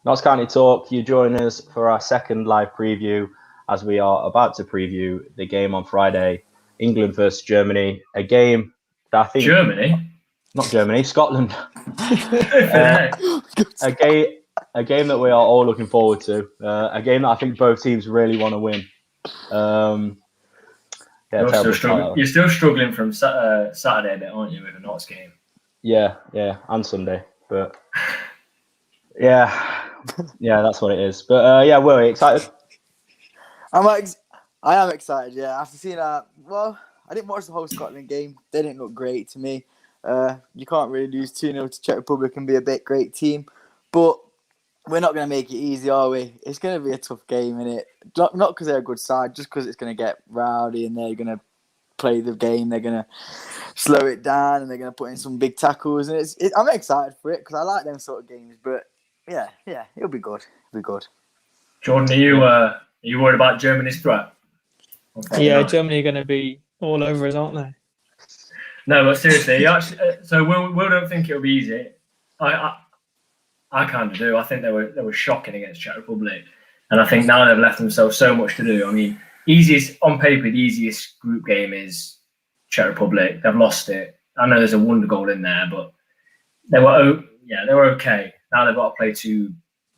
Notts County Talk, you join us for our second live preview as we are about to preview the game on Friday, England versus Germany, a game that I think... Not Germany, Scotland. A game that we are all looking forward to, a game that I think both teams really want to win. You're still struggling from Saturday a bit, aren't you, with a Notts game? Yeah, and Sunday, but yeah, that's what it is. But were you excited? I am excited. Yeah, after seeing that. Well, I didn't watch the whole Scotland game. They didn't look great to me. You can't really lose 2-0 to Czech Republic and be a bit great team, but we're not going to make it easy, are we? It's going to be a tough game, innit? Not because they're a good side, just because it's going to get rowdy and they're going to play the game. They're going to slow it down and they're going to put in some big tackles. And I'm excited for it because I like them sort of games. But yeah, it'll be good. It'll be good. Jordan, are you worried about Germany's threat? Yeah, Germany are going to be all over us, aren't they? No, but seriously, so Will don't think it'll be easy. I kind of do. I think they were shocking against Czech Republic, and I think now they've left themselves so much to do. I mean, on paper, the easiest group game is Czech Republic. They've lost it. I know there's a wonder goal in there, but they were okay. Now they've got to play two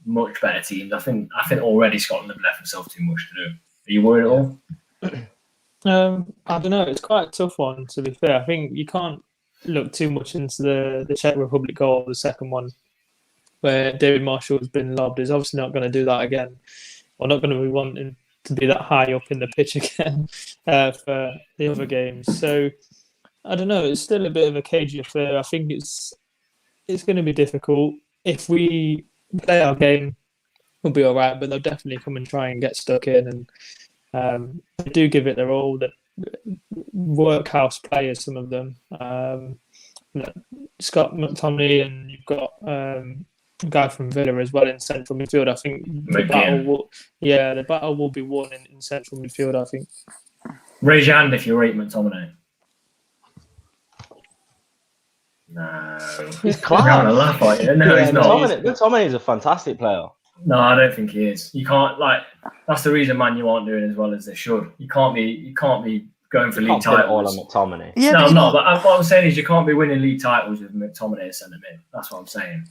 much better teams. I think already Scotland have left themselves too much to do. Are you worried at all? I don't know. It's quite a tough one, to be fair. I think you can't look too much into the Czech Republic goal, the second one, where David Marshall has been lobbed. He's obviously not going to do that again, or not going to be wanting to be that high up in the pitch again for the other games. So I don't know. It's still a bit of a cagey affair. I think it's going to be difficult. If we play our game, we'll be all right, but they'll definitely come and try and get stuck in. And they do give it their all. That workhouse players, some of them. Scott McTominay, and you've got a guy from Villa as well in central midfield. I think the battle will be won in central midfield, I think. Raise your hand if you rate McTominay. No. He's class. He's not. McTominay is a fantastic player. No, I don't think he is. You can't that's the reason Man U aren't doing as well as they should. You can't be going for league titles. All on McTominay. Yeah, no, I'm not. But what I'm saying is you can't be winning league titles with McTominay as centre mid. That's what I'm saying.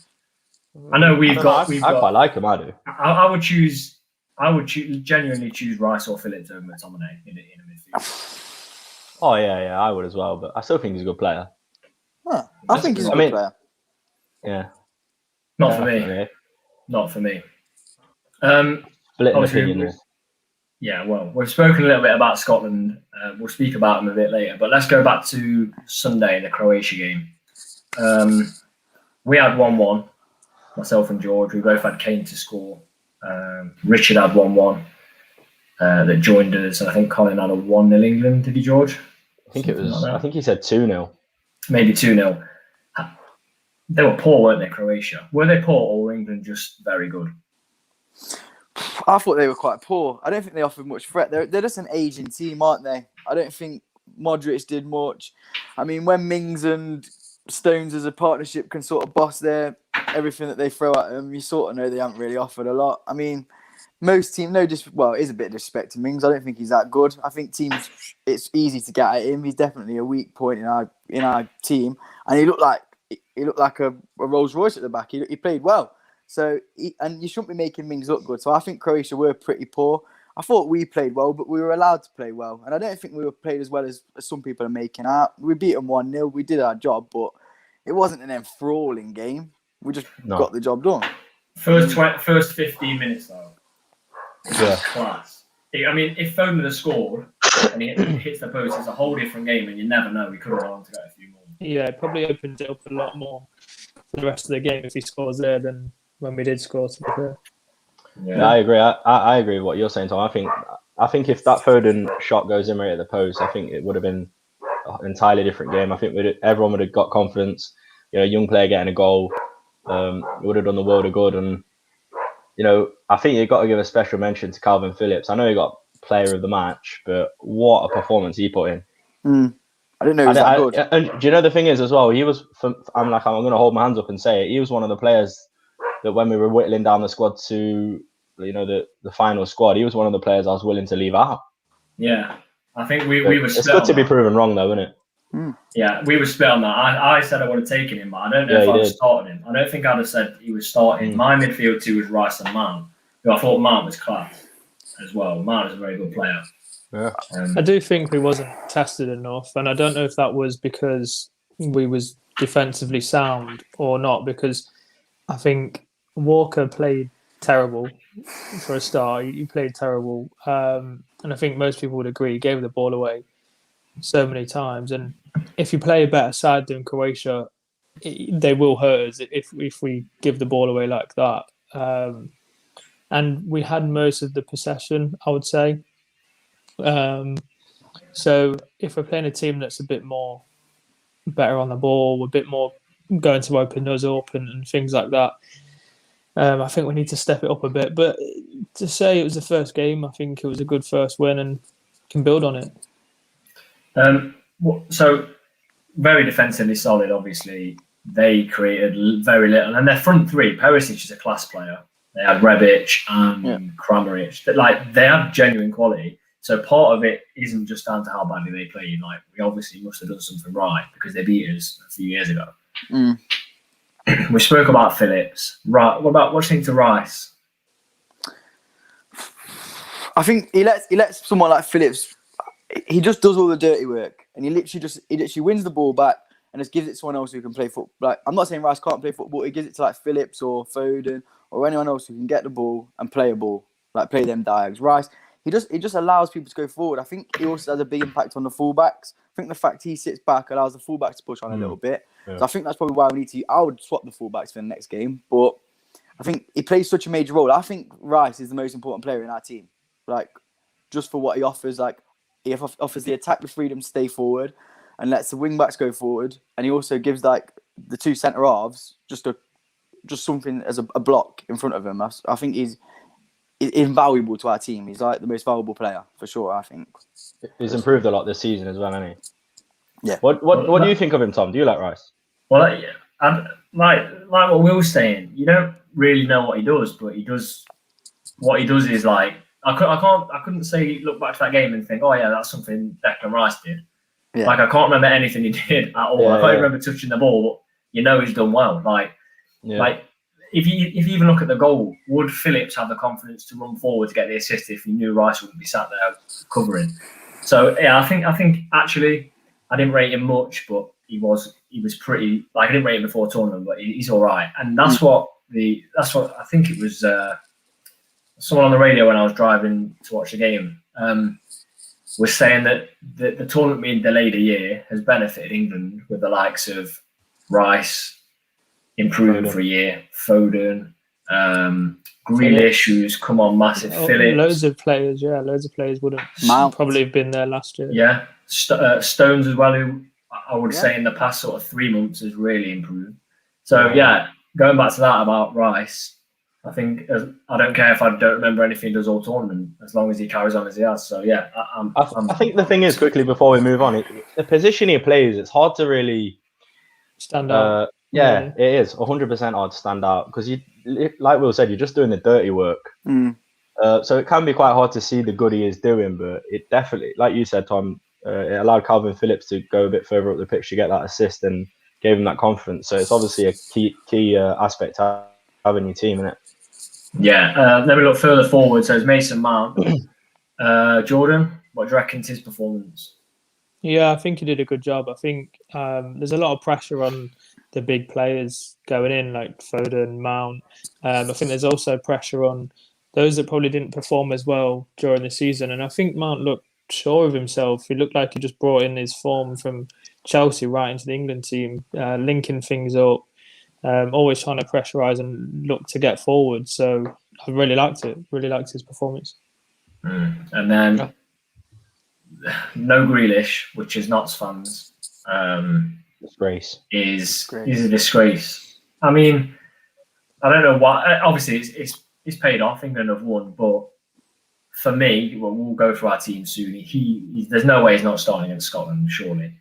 I know I quite like him. I do. I would genuinely choose Rice or Phillips over McTominay in a midfield. Oh yeah, I would as well. But I still think he's a good player. I think he's a good player. Yeah. Not for me. Not for me. Split opinion. Well, we've spoken a little bit about Scotland. We'll speak about them a bit later. But let's go back to Sunday in the Croatia game. We had 1-1. Myself and George. We both had Kane to score. Richard had 1-1 that joined us. I think Colin had a 1-0 England. Did he, George? I think it was. I think he said 2-0. Maybe 2-0. They were poor, weren't they, Croatia? Were they poor or were England just very good? I thought they were quite poor. I don't think they offered much threat. They're just an aging team, aren't they? I don't think Modric did much. I mean, when Mings and Stones as a partnership can sort of boss everything that they throw at them, you sort of know they haven't really offered a lot. I mean, most teams, it is a bit of disrespect to Mings. I don't think he's that good. I think teams, it's easy to get at him. He's definitely a weak point in our team, and he looked like a Rolls Royce at the back. He played well. So, and you shouldn't be making Mings look good. So I think Croatia were pretty poor. I thought we played well, but we were allowed to play well. And I don't think we were played as well as some people are making out. We beat them 1-0. We did our job, but it wasn't an enthralling game. We just got the job done. First 15 minutes, though. Yeah. Class. I mean, if Foden had scored and he hits the post, it's a whole different game, and you never know. We could have gone to get a few more. Yeah, it probably opens it up a lot more for the rest of the game if he scores there than when we did score, to be fair. Yeah, I agree. I agree with what you're saying, Tom. I think if that Foden shot goes in right at the post, I think it would have been an entirely different game. I think everyone would have got confidence. A young player getting a goal, it would have done the world of good. And I think you've got to give a special mention to Calvin Phillips. I know he got player of the match, but what a performance he put in. I didn't know he was that good. And do you know the thing is as well? He was. I'm going to hold my hands up and say it. He was one of the players that when we were whittling down the squad to, the final squad, he was one of the players I was willing to leave out. Yeah, I think we were split. It's good on to be that. proven wrong, though, isn't it? Yeah, we were split on that. I said I would have taken him, but I don't know if I'd have started him. I don't think I'd have said he was starting. My midfield two was Rice and Mount, who I thought Mount was class as well. Mount is a very good player. Yeah. I do think we wasn't tested enough, and I don't know if that was because we was defensively sound or not, because I think Walker played terrible for a start. He played terrible, and I think most people would agree. He gave the ball away so many times, and if you play a better side than Croatia, they will hurt us if we give the ball away like that. And we had most of the possession, I would say. So if we're playing a team that's a bit more better on the ball, a bit more going to open us up and things like that, I think we need to step it up a bit. But to say it was the first game, I think it was a good first win and can build on it. So very defensively solid, obviously. They created very little. And their front three, Perisic is a class player. They had Rebic and Kramaric. They have genuine quality. So part of it isn't just down to how badly they played. Like, we obviously must have done something right because they beat us a few years ago. We spoke about Phillips. Right. What do you think to Rice? I think he lets someone like Phillips. He just does all the dirty work, and he literally wins the ball back and just gives it to someone else who can play football. Like, I'm not saying Rice can't play football. He gives it to like Phillips or Foden or anyone else who can get the ball and play a ball, like play them diags. Rice, he just allows people to go forward. I think he also has a big impact on the fullbacks. I think the fact he sits back allows the fullbacks to push on a little bit. Yeah. So I think that's probably why we need to. I would swap the fullbacks for the next game, but I think he plays such a major role. I think Rice is the most important player in our team. Like, just for what he offers. Like, he offers the attack the freedom to stay forward and lets the wing backs go forward, and he also gives like the two centre halves just something as a block in front of him. I think he's invaluable to our team. He's like the most valuable player for sure. I think he's improved a lot this season as well, hasn't he? Yeah. What do you think of him, Tom? Do you like Rice? Well, like what Will was saying, you don't really know what he does, but he does. What he does is like I couldn't say look back to that game and think, oh yeah, that's something Declan Rice did. Yeah. Like, I can't remember anything he did at all. I can't remember touching the ball, but he's done well. Like if you even look at the goal, would Phillips have the confidence to run forward to get the assist if he knew Rice wouldn't be sat there covering? So yeah, I think actually I didn't rate him much, but he was pretty. Like, I didn't rate him before tournament, but he's all right. And that's what I think it was. Someone on the radio when I was driving to watch the game was saying that the tournament being delayed a year has benefited England with the likes of Rice improving for a year, Foden, Grealish, who's come on massive, Phillips. Loads of players wouldn't probably have been there last year. Yeah, Stones as well, who I would say in the past sort of 3 months has really improved. So yeah, going back to that about Rice, I think I don't care if I don't remember anything he does all tournament, as long as he carries on as he has. So yeah, I think the thing is, quickly before we move on, the position he plays, it's hard to really stand out. Yeah, it is 100% hard to stand out because you, like Will said, you're just doing the dirty work. So it can be quite hard to see the good he is doing, but it definitely, like you said, Tom, it allowed Calvin Phillips to go a bit further up the pitch to get that assist and gave him that confidence. So it's obviously a key aspect to having your team, isn't it? Yeah, then we look further forward. So it's Mason Mount. Jordan, what do you reckon to his performance? Yeah, I think he did a good job. I think there's a lot of pressure on the big players going in, like Foden, Mount. I think there's also pressure on those that probably didn't perform as well during the season. And I think Mount looked sure of himself. He looked like he just brought in his form from Chelsea right into the England team, linking things up. Always trying to pressurise and look to get forward. So I really liked it. Really liked his performance. And then no Grealish, which is Notts fans. Disgrace. Is a disgrace. I mean, I don't know why. Obviously, it's paid off. England have won, but for me, we'll go through our team soon. There's no way he's not starting against Scotland. Surely.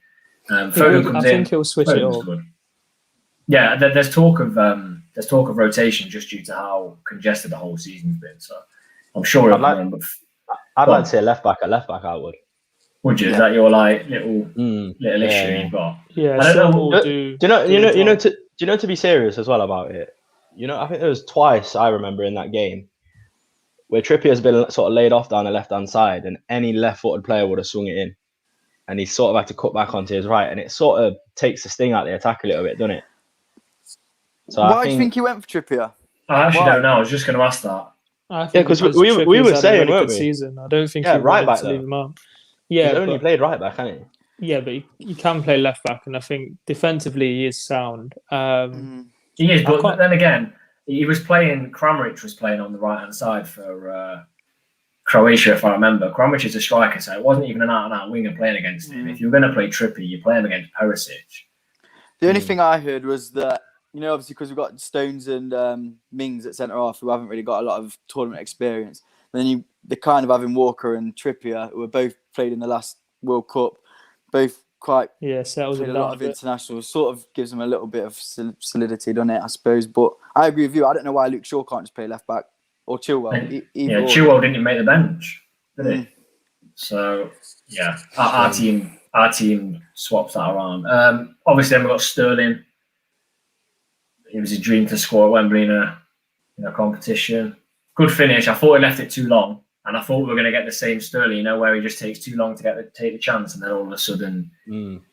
Foden comes in. I think he'll switch it up. Yeah, there's talk of there's talk of rotation just due to how congested the whole season's been. So I'm sure it'll come in. But I'd like to see a left back I would you? Yeah. Is that your like little yeah, issue yeah. you've got? Yeah, I don't know. will Do you know to be serious as well about it? I think there was twice I remember in that game where Trippier's been sort of laid off down the left-hand side, and any left-footed player would have swung it in, and he sort of had to cut back onto his right, and it sort of takes the sting out of the attack a little bit, doesn't it? So Why do you think he went for Trippier? I actually Why? don't know. I was just going to ask that. I think 'cause we Trippier's were had a saying, really weren't good we? season. I don't think Yeah, he right wanted back to leave though. him out. He's Yeah, only but, played right back, hasn't he? yeah, but you can play left back, and I think defensively he is sound. He is, I but can't- then again, Kramaric was playing on the right-hand side for Croatia, if I remember. Kramaric is a striker, so it wasn't even an out-and-out winger playing against him. If you're going to play Trippier, you play him against Perisic. The only thing I heard was that, obviously because we've got Stones and Mings at centre half who haven't really got a lot of tournament experience. Then they're kind of having Walker and Trippier, who have both played in the last World Cup, both quite settles played him a down lot a of bit. internationals. Sort of gives them a little bit of solidity, doesn't it? I suppose. But I agree with you. I don't know why Luke Shaw can't just play left back or Chilwell. Yeah, Chilwell didn't even make the bench, did he? So yeah, our team swaps that around. Obviously, then we've got Sterling. It was a dream to score at Wembley in a competition. Good finish. I thought he left it too long, and I thought we were going to get the same Sterling, where he just takes too long to take the chance, and then all of a sudden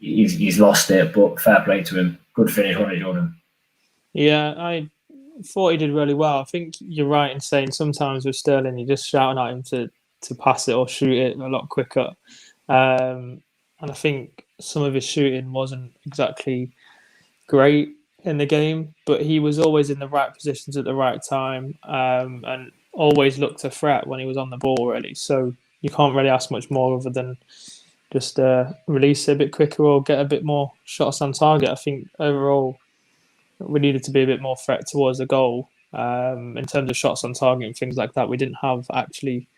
he's lost it. But fair play to him. Good finish, wasn't it, Jordan? Yeah, I thought he did really well. I think you're right in saying sometimes with Sterling, you're just shouting at him to pass it or shoot it a lot quicker. And I think some of his shooting wasn't exactly great in the game, but he was always in the right positions at the right time, and always looked to threat when he was on the ball, really. So you can't really ask much more other than just release it a bit quicker or get a bit more shots on target. I think overall we needed to be a bit more threat towards the goal. In terms of shots on target and things like that, we didn't have actually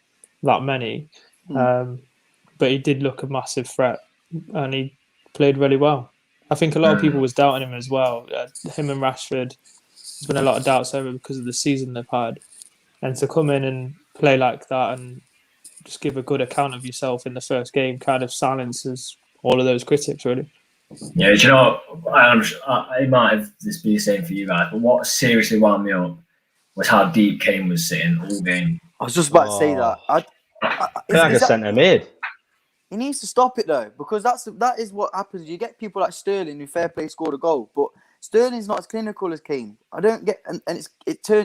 that many. But he did look a massive threat, and he played really well. I think a lot of people was doubting him as well. Him and Rashford, there's been a lot of doubts over because of the season they've had. And to come in and play like that and just give a good account of yourself in the first game kind of silences all of those critics, really. Yeah, do you know what? It might have this be the same for you guys, but what seriously wound me up was how deep Kane was sitting all game. I was just about to say that. Like a centre mid. He needs to stop it though, because that is what happens. You get people like Sterling who fair play scored a goal, but Sterling's not as clinical as Kane. I don't get, and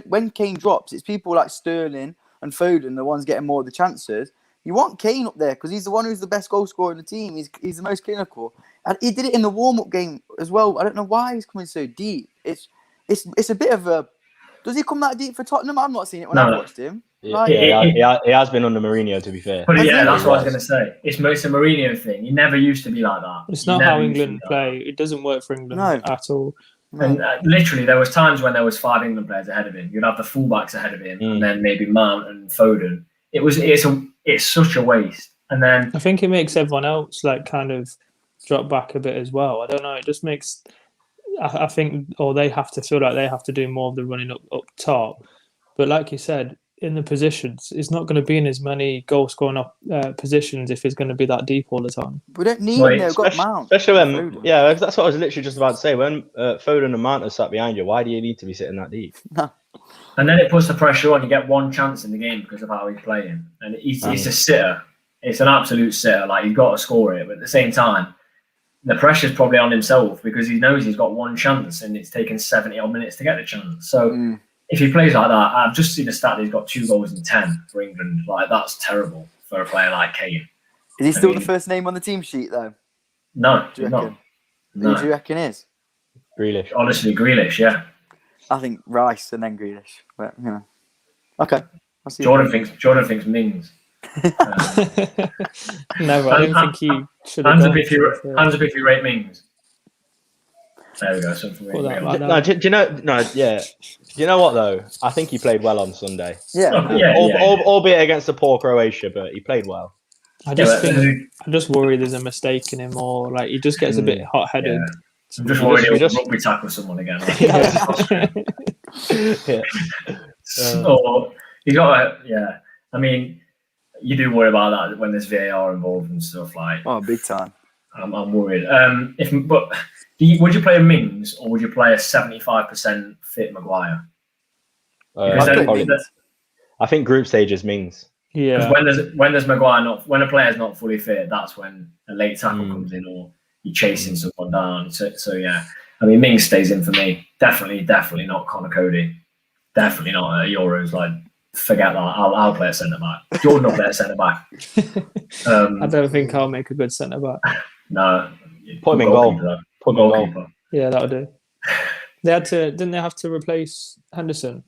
when Kane drops, it's people like Sterling and Foden, the ones getting more of the chances. You want Kane up there because he's the one who's the best goal scorer in the team. He's the most clinical, and he did it in the warm up game as well. I don't know why he's coming so deep. It's a bit of a. Does he come that deep for Tottenham? I've not seen it when I've watched him. He has been under Mourinho, to be fair. But yeah, that's what I was going to say. It's a Mourinho thing. He never used to be like that. It's not how England play. It doesn't work for England at all. And literally, there was times when there was 5 England players ahead of him. You'd have the fullbacks ahead of him, and then maybe Mount and Foden. It's such a waste. And then I think it makes everyone else kind of drop back a bit as well. I don't know. It just makes. I think, or they have to feel like they have to do more of the running up top. But like you said, in the positions, it's not going to be in as many goal-scoring positions if it's going to be that deep all the time. We don't need him there. We've got Mount. Especially when, that's what I was literally just about to say. When Foden and Mount are sat behind you, why do you need to be sitting that deep? No. And then it puts the pressure on. You get one chance in the game because of how he's playing. And he's a sitter. It's an absolute sitter. Like, you've got to score it. But at the same time, the pressure's probably on himself because he knows he's got one chance and it's taken 70-odd minutes to get the chance. So if he plays like that, I've just seen a stat that he's got 2 goals in 10 for England. Like, that's terrible for a player like Kane. Is he still the first name on the team sheet, though? No, do you not. reckon? No. Who do you reckon is? Grealish. Honestly, Grealish, yeah. I think Rice and then Grealish. But, Okay. Jordan thinks Mings. Never. I don't think he should have hands up if you rate Mings. There we go. Something do you know what though? I think he played well on Sunday. Albeit against a poor Croatia, but he played well. I just worry there's a mistake in him, or he just gets a bit hot-headed. I'm just We worried just- we he'll just- rugby tackle someone again. Yeah. Or you got yeah. I mean, you do worry about that when there's VAR involved and stuff. Like, Oh, big time. I'm worried. Would you play a Mings or would you play a 75% fit Maguire? Because I'd then- play that- Mings. I think group stages means. Because Yeah, when there's Maguire when a player's not fully fit, that's when a late tackle Mm. comes in or you're chasing someone down. So yeah, I mean Mings stays in for me. Definitely not Connor Cody. Definitely not Euros. Like forget that. I'll play a centre back. Jordan will play a centre back. I don't think I'll make a good centre back. No, Put him in goal. Goalkeeper, though. Put him in goal. Goalkeeper. Yeah, that'll do. Didn't they have to replace Henderson?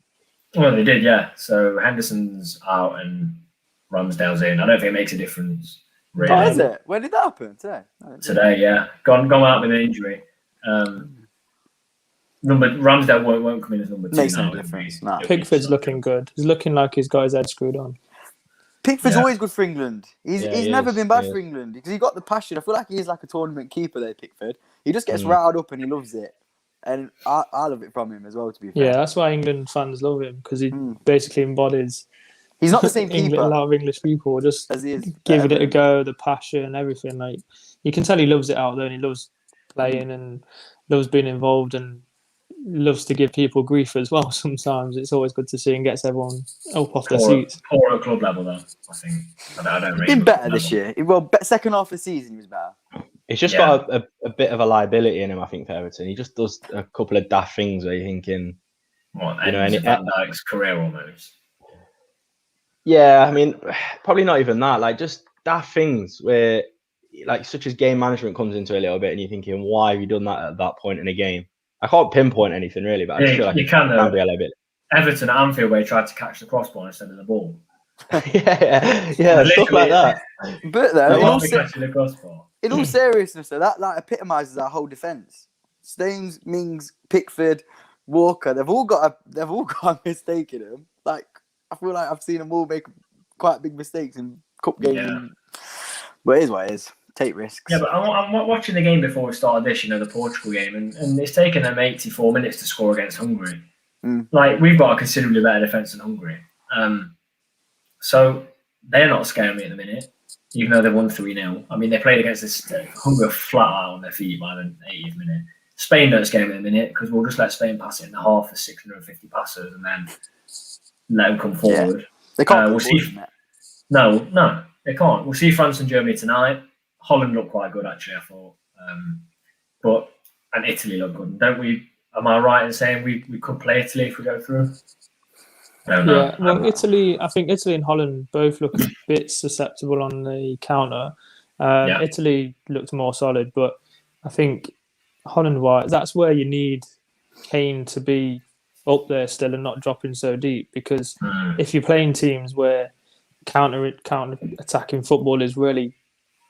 Well, they did, yeah. So Henderson's out and Ramsdale's in. I don't think it makes a difference. Really. Oh, is it? When did that happen? Today? Today, yeah, gone out with an injury. Ramsdale won't come in as number 2 Makes now. no difference. Nah. Pickford's looking good. He's looking like he's got his head screwed on. Pickford's Yeah. always good for England. He's Yeah, he never is, been bad he for is. England because he got the passion. I feel like he's like a tournament keeper there, Pickford. He just gets Mm. riled up and he loves it. And I love it from him as well, to be fair. Yeah, that's why England fans love him because he Mm. basically embodies He's not the same a keeper lot of English people. Just as he is. giving it a go, the passion, everything. Like you can tell he loves it out there and he loves playing and loves being involved and loves to give people grief as well. Sometimes it's always good to see and gets everyone up off their seats. Poor at club level, though, I think. I don't He's rate been him better at this club year. Well, second half of the season he was better. He's just Yeah. got a bit of a liability in him, I think, for Everton. He just does a couple of daft things where you're thinking, level. What, You know, ends any- Van Dijk's career almost. yeah, I mean, probably not even that. Like just daft things where, like, such as game management comes into a little bit, and you're thinking, why have you done that at that point in a game? I can't pinpoint anything really, but I just Yeah, feel like you it can, can though. be a little bit. Everton at Anfield where he tried to catch the crossbar instead of the ball. yeah, stuff like that. But though, He in all, wanted to catch the crossbar. in all seriousness, though, that like epitomises our whole defence. Stones, Mings, Pickford, Walker, they've all got a mistake in them. Like I feel like I've seen them all make quite big mistakes in cup games. Yeah. But it is what it is. Take risks. Yeah, but I'm watching the game before we started this, the Portugal game, and it's taken them 84 minutes to score against Hungary. Mm. Like, we've got a considerably better defence than Hungary. So they're not scaring me at the minute, even though they won 3-0. I mean, they played against this Hungary flat out on their feet by the 80th minute. Spain don't scare me at the minute because we'll just let Spain pass it in the half for 650 passes and then let them come forward. They can't we'll put the ball see. in net. No, they can't. We'll see France and Germany tonight. Holland looked quite good, actually, I thought. And Italy looked good. Don't we? Am I right in saying we could play Italy if we go through? I don't know. Yeah, well, I think Italy and Holland both look a bit susceptible on the counter. Yeah. Italy looked more solid, but I think Holland-wise, that's where you need Kane to be up there still and not dropping so deep. Because if you're playing teams where counter attacking football is really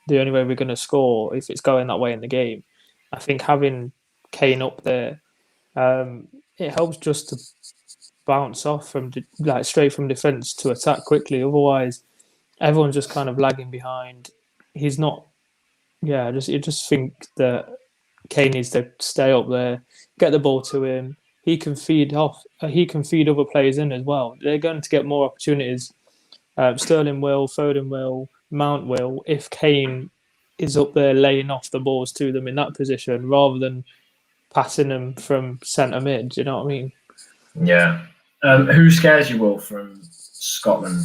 the only way we're going to score, if it's going that way in the game, I think having Kane up there, it helps just to bounce off from straight from defence to attack quickly. Otherwise, everyone's just kind of lagging behind. He's not. Yeah, you just think that Kane needs to stay up there, get the ball to him. He can feed off. He can feed other players in as well. They're going to get more opportunities. Sterling will, Foden will, Mount will, if Kane is up there laying off the balls to them in that position rather than passing them from centre mid. Do you know what I mean? Yeah. Who scares you, Will, from Scotland?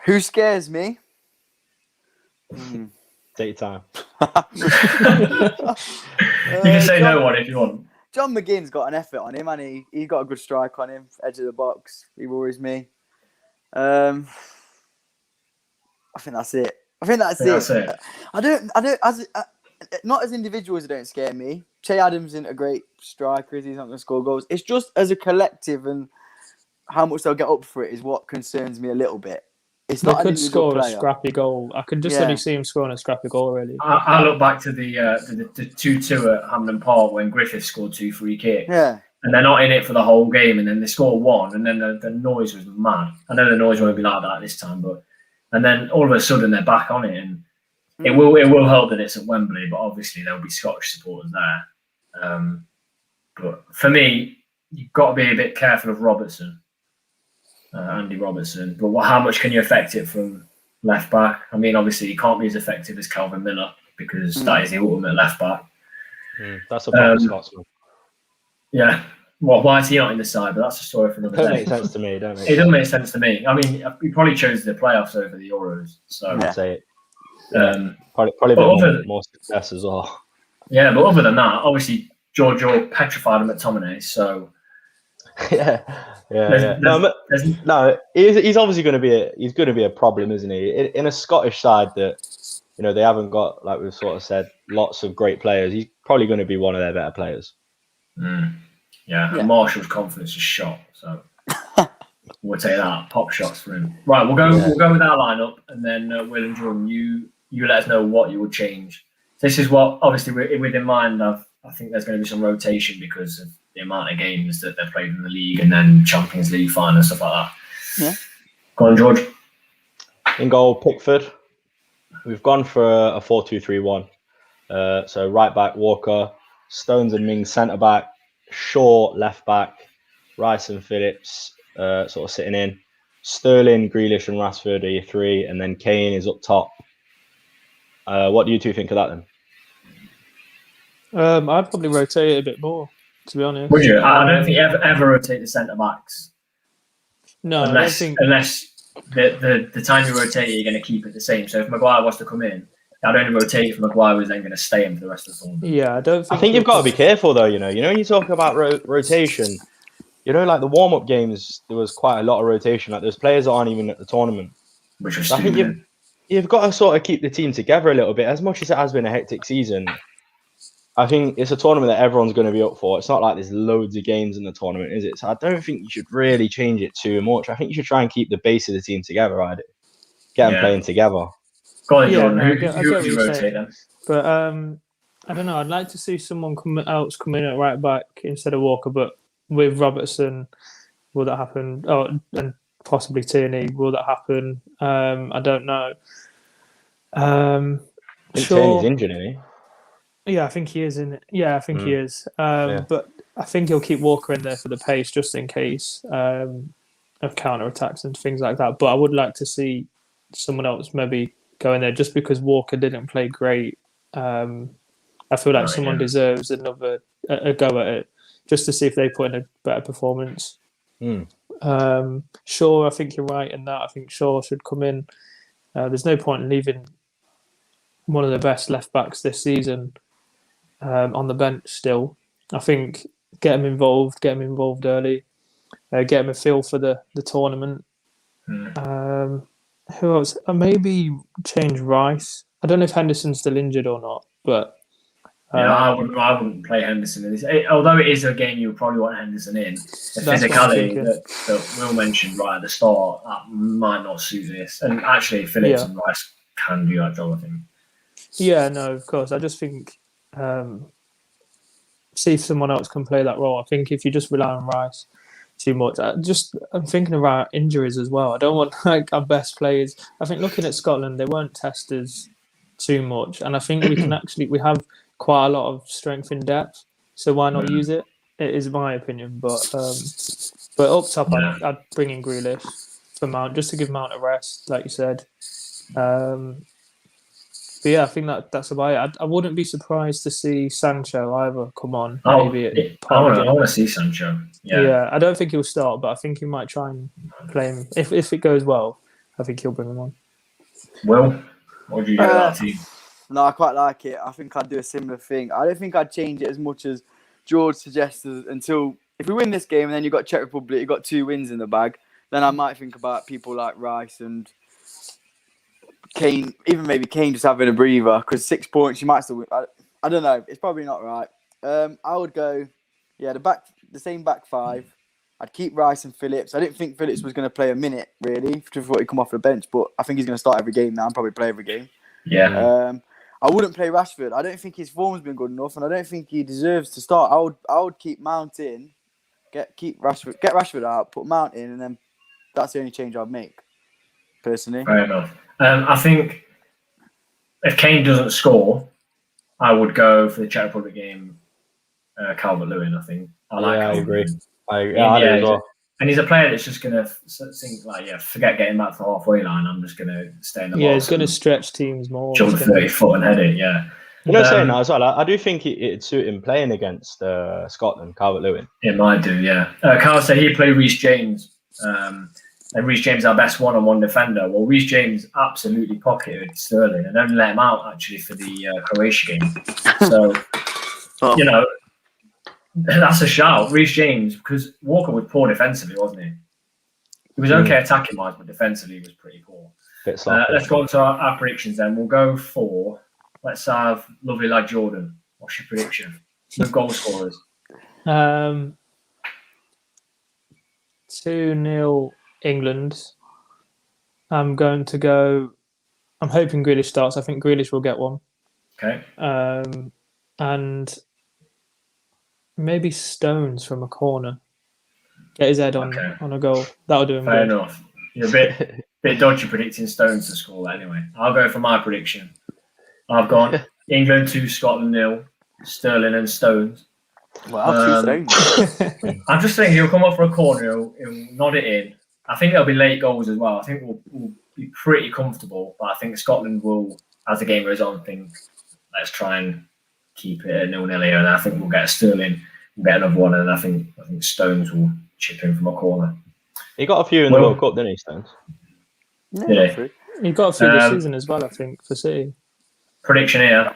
Who scares me? Take your time. You can say no one if you want. John McGinn's got an effort on him, and he's got a good strike on him, edge of the box. He worries me. I think that's it. That's it. Not as individuals, they don't scare me. Che Adams isn't a great striker, he's not going to score goals. It's just as a collective and how much they'll get up for it is what concerns me a little bit. It's They not an could individual score a player. scrappy goal. I could just Yeah. only see him scoring a scrappy goal, really. I look back to the 2-2 at Hampden Park when Griffith scored 2 free kicks. Yeah. And they're not in it for the whole game, and then they score 1, and then the noise was mad. I know the noise won't be like that this time, and then all of a sudden they're back on it, and it will help that it's at Wembley, but obviously there'll be Scottish supporters there. But for me, you've got to be a bit careful of Robertson, Andy Robertson. But how much can you affect it from left back? I mean, obviously, he can't be as effective as Calvin Miller because that is the ultimate left back. That's a proper Scotsman. Yeah. Well, why is he not in the side? But that's a story for another day. Don't make sense to me. It doesn't make sense to me. I mean, he probably chose the playoffs over the Euros. So I'd say it. but Probably been more success as well. Yeah, but other than that, obviously Giorgio petrified him at McTominay. So yeah. No, he's obviously going to be a problem, isn't he? In a Scottish side that they haven't got, like we've sort of said, lots of great players. He's probably going to be one of their better players. Yeah. And Marshall's confidence is shot, so we'll take that. Pop shots for him. Right, we'll go with our lineup, and then Will and Jordan, you let us know what you would change. This is what obviously with in mind. I think there's going to be some rotation because of the amount of games that they've played in the league and then Champions League final and stuff like that. Yeah. Go on, George. In goal, Pickford. We've gone for a 4-2-3-1. So right back, Walker, Stones and Mings centre back, Shaw left back, Rice and Phillips sort of sitting in, Sterling, Grealish and Rashford are your three, and then Kane is up top. What do you two think of that then? I'd probably rotate it a bit more, to be honest. Would you? I don't think you ever rotate the centre backs. No, unless the time you rotate it, you're going to keep it the same. So if Maguire was to come in, I'd only rotate if Maguire was then going to stay in for the rest of the tournament. Yeah, I think you've got to be careful though. When you talk about rotation, like the warm-up games, there was quite a lot of rotation. Like there's players that aren't even at the tournament. Which was I think you've got to sort of keep the team together a little bit. As much as it has been a hectic season, I think it's a tournament that everyone's going to be up for. It's not like there's loads of games in the tournament, is it? So I don't think you should really change it too much. I think you should try and keep the base of the team together. Get them playing together. Go on, John. Who would you rotate then? But I don't know. I'd like to see someone else come in at right back instead of Walker. But with Robertson, will that happen? Oh, and possibly Tierney, will that happen? I don't know. Tierney's injured, isn't he? Yeah, I think he is in it. Yeah, I think he is. But I think he'll keep Walker in there for the pace just in case of counter attacks and things like that. But I would like to see someone else maybe go in there just because Walker didn't play great. I feel like someone deserves another a go at it just to see if they put in a better performance. Shaw, I think you're right in that. I think Shaw should come in. There's no point in leaving one of the best left backs this season on the bench still. I think get him involved early, get him a feel for the tournament. Who else? Maybe change Rice. I don't know if Henderson's still injured or not, but I wouldn't play Henderson in this. Although it is a game you would probably want Henderson in, the physicality that Will mentioned right at the start that might not suit this. And actually, Phillips and Rice can do that job, I think. Yeah, no, of course. I just think see if someone else can play that role. I think if you just rely on Rice too much, I'm thinking about injuries as well. I don't want our best players. I think looking at Scotland, they won't test us too much, and I think we have quite a lot of strength in depth. So why not use it? It is my opinion, but up top, I'd bring in Grealish for Mount just to give Mount a rest, like you said. But yeah, I think that's about it. I wouldn't be surprised to see Sancho either come on. I want to see Sancho. Yeah, I don't think he'll start, but I think he might try and play him. If it goes well, I think he'll bring him on. Well, what do you do with that team? No, I quite like it. I think I'd do a similar thing. I don't think I'd change it as much as George suggested until if we win this game and then you've got Czech Republic, you've got 2 wins in the bag, then I might think about people like Rice and Kane, even maybe Kane just having a breather because 6 points, you might still win. I don't know. It's probably not right. I would go, the same back 5. I'd keep Rice and Phillips. I didn't think Phillips was going to play a minute, really, before he come off the bench, but I think he's going to start every game now and probably play every game. Yeah. I wouldn't play Rashford. I don't think his form's been good enough, and I don't think he deserves to start. I would keep Mount in, get Rashford out, put Mount in, and then that's the only change I'd make, personally. Fair enough. I think if Kane doesn't score, I would go for the Czech Republic game Calvert-Lewin. I think I like. Yeah, I agree. Calvert-Lewin. I do Yeah, as well. and he's a player that's just going to think like, forget getting back to the halfway line. I'm just going to stay in the box. Yeah, he's going to stretch teams more. Jump 30 foot and head it. Yeah. Saying that as well, I do think it'd suit him playing against Scotland, Calvert-Lewin. It might do, yeah. Carl said he played Reece James, and Reece James our best one-on-one defender. Well, Reece James absolutely pocketed Sterling and only let him out actually for the Croatia game. So, that's a shout. Reece James, because Walker was poor defensively, wasn't he? He was okay attacking-wise, but defensively he was pretty poor. Let's go on to our predictions then. We'll go for... Let's have lovely lad Jordan. What's your prediction? With goal scorers. 2-0 England. I'm going to go. I'm hoping Grealish starts. I think Grealish will get one. Okay. And maybe Stones from a corner. Get his head on a goal. That'll do him Fair good. enough. You're a bit dodgy predicting Stones to score anyway. I'll go for my prediction. I've gone England 2, Scotland 0, Sterling and Stones. Well, I'm just thinking he'll come up for a corner, he'll nod it in. I think there'll be late goals as well. I think we'll be pretty comfortable, but I think Scotland will, as the game goes on, think let's try and keep it at 0-0 here, and I think we'll get Sterling, we'll get another one, and I think Stones will chip in from a corner. He got a few in the World Cup, didn't he, Stones? Yeah. He got a few this season as well, I think, for City. Prediction here.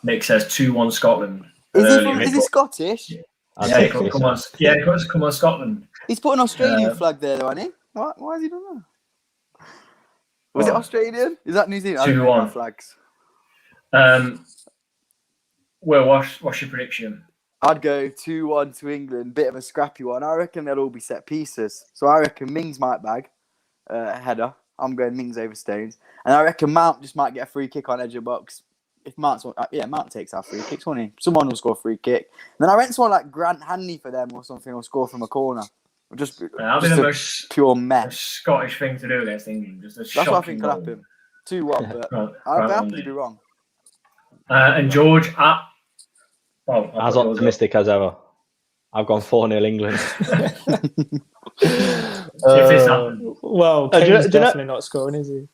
Nick says 2-1 Scotland. Is he Scottish? Yeah, come on, Scotland. He's put an Australian flag there, though, hasn't he? Why has he done that? Was it Australian? Is that New Zealand? 2-1 flags. Well, what's your prediction? I'd go 2-1 to England. Bit of a scrappy one. I reckon they'll all be set pieces. So I reckon Mings might bag a header. I'm going Mings over Stones. And I reckon Mount just might get a free kick on edge of box. If Mount takes our free kicks, won't he? Someone will score a free kick. And then I reckon someone like Grant Hanley for them or something will score from a corner. That'll be the most pure mess. Scottish thing to do against England. That's what I think will happen. 2-1, but I'll happily be wrong. And George, as optimistic as ever. I've gone 4-0 England. If this happens. Well, Kane's definitely not scoring, is he?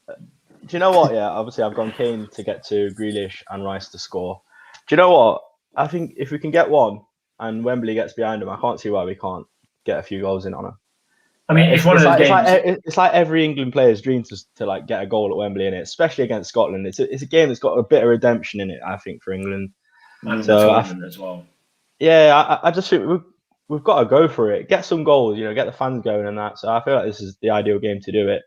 Do you know what? Yeah, obviously I've gone Kane to get to, Grealish and Rice to score. Do you know what? I think if we can get one and Wembley gets behind them, I can't see why we can't get a few goals in on them. I mean, it's one of those games. It's like every England player's dream to like get a goal at Wembley in it, especially against Scotland. It's a game that's got a bit of redemption in it, I think, for England. And so as well. Yeah, I just think we've got to go for it. Get some goals, get the fans going and that. So I feel like this is the ideal game to do it.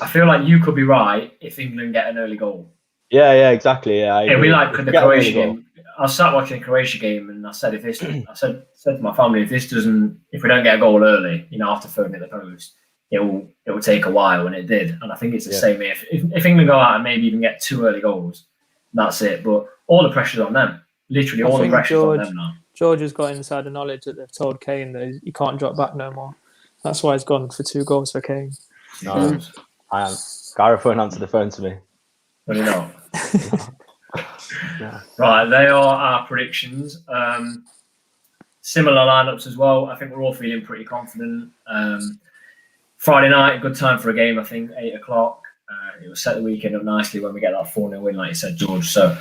I feel like you could be right if England get an early goal. Yeah, exactly. Yeah, we like the Croatia game. I sat watching the Croatia game and I said, I said to my family, if we don't get a goal early, after throwing it at the post, it will take a while, and it did. And I think it's the same here. If England go out and maybe even get 2 early goals, that's it. But all the pressure's on them. Literally, all the pressure's on them now. George has got insider knowledge that they've told Kane that he can't drop back no more. That's why he's gone for 2 goals for Kane. No, I am. Gareth won't answer the phone to me. Well, you know. Right, they are our predictions. Similar lineups as well. I think we're all feeling pretty confident. Friday night, a good time for a game, I think, 8 o'clock. It will set the weekend up nicely when we get that 4-0 win, like you said, George. So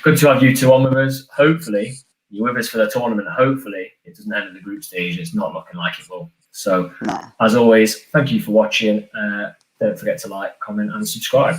good to have you two on with us. Hopefully, you're with us for the tournament. Hopefully, it doesn't end at the group stage. It's not looking like it will. So, as always, thank you for watching. Don't forget to like, comment, and subscribe.